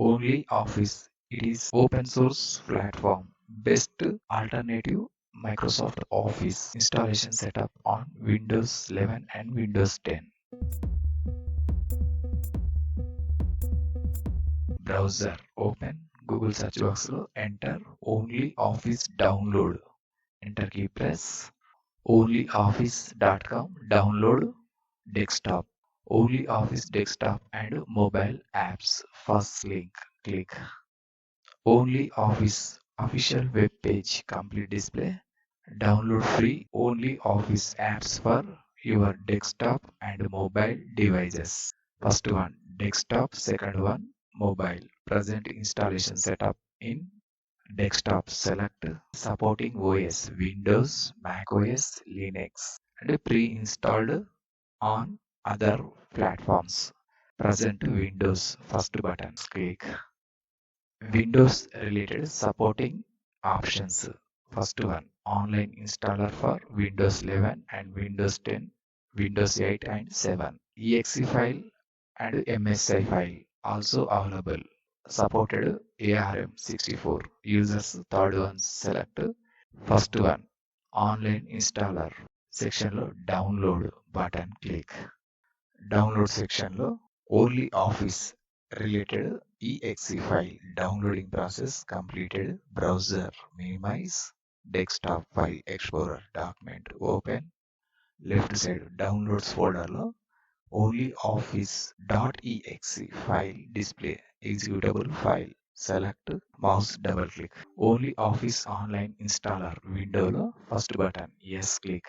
OnlyOffice. It is open source platform. Best alternative Microsoft Office installation setup on Windows 11 and Windows 10. Browser open Google search box lo enter OnlyOffice download. Enter key press onlyoffice.com download desktop. OnlyOffice desktop and mobile apps. First link click. OnlyOffice official web page complete display. Download free OnlyOffice apps for your desktop and mobile devices. First one desktop, second one mobile. Present installation setup in desktop. Select supporting OS Windows, Mac OS, Linux and pre-installed on other platforms. Present Windows first button click. Windows related supporting options. First one online installer for Windows 11 and Windows 10, Windows 8 and 7. exe file and MSI file also available. Supported ARM64. Users third one select. First one online installer section lo download button click. Download section lo only Office related exe file downloading process completed. Browser minimize. Desktop file explorer document open. Left side downloads folder lo only office.exe file display executable file. Select mouse double click. Only Office online installer window lo first button yes click.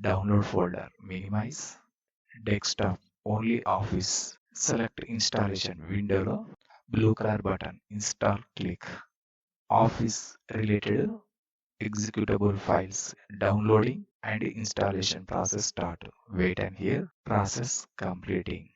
Download folder minimize. Desktop only Office. Select installation window lo blue color button install click. Office related executable files downloading and installation process start. Wait and hear process completing.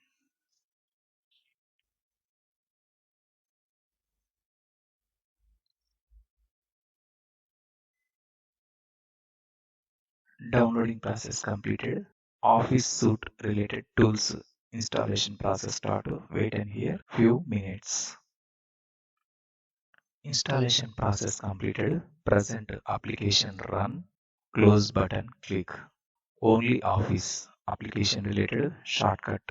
Downloading process completed. Office suite related tools installation process start. Wait and hear few minutes. Installation process completed. Present application run. Close button click. Only Office application related shortcut.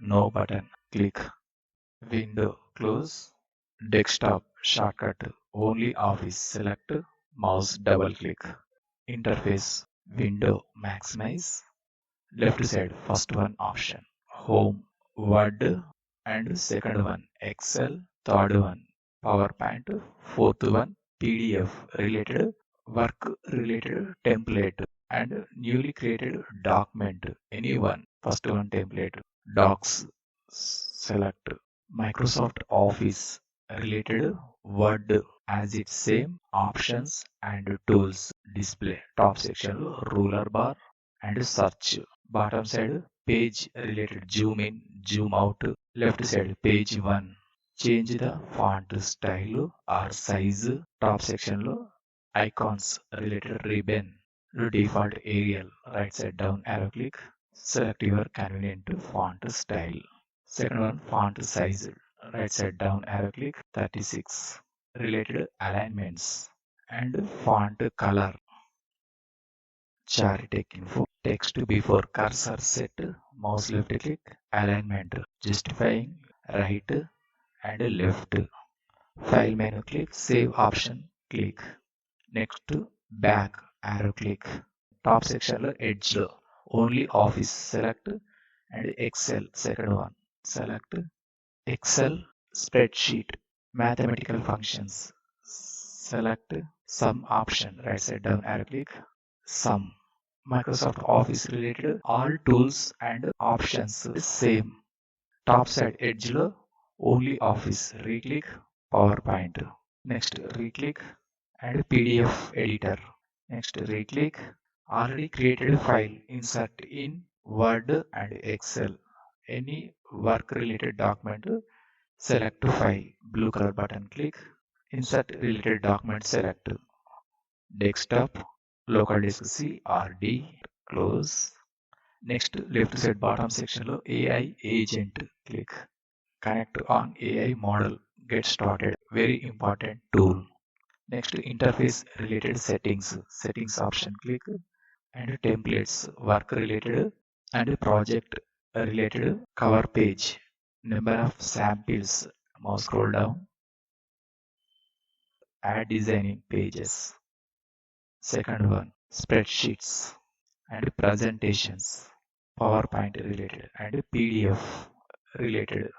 No button click. Window close. Desktop shortcut. Only Office select. Mouse double click. Interface window maximize. Left side first one option home Word and second one Excel, third one PowerPoint, fourth one PDF related work related template and newly created document anyone. First one template docs select. Microsoft Office related Word as its same options and tools display. Top section ruler bar and search. Bottom side page related zoom in, zoom out. Left side page 1. Change the font style or size. Top section lo icons related ribbon. Default Arial. Right side down arrow click. Select your convenient font style. Second one font size. Right side down arrow click 36. Related alignments and font color. Chart info text before cursor set. Mouse left click alignment justifying right and left. File menu click save option click. Next back arrow click. Top section lo edge lo only Office select and Excel second one select. Excel spreadsheet mathematical functions select sum option right side down arrow click sum. Microsoft Office related all tools and options same. Top side edge lo only Office re-click PowerPoint. Next re-click and PDF editor. Next re-click already created file insert in Word and Excel. Any work related document select file blue color button click. Insert related document select. Desktop local disk C or D close. Next left side bottom section lo AI agent click. Connect on AI model. Get started. Very important tool. Next, interface related settings. Settings option click and templates, work related and project related cover page. Number of samples. Mouse scroll down. Add designing pages. Second one, spreadsheets and presentations, PowerPoint related and PDF related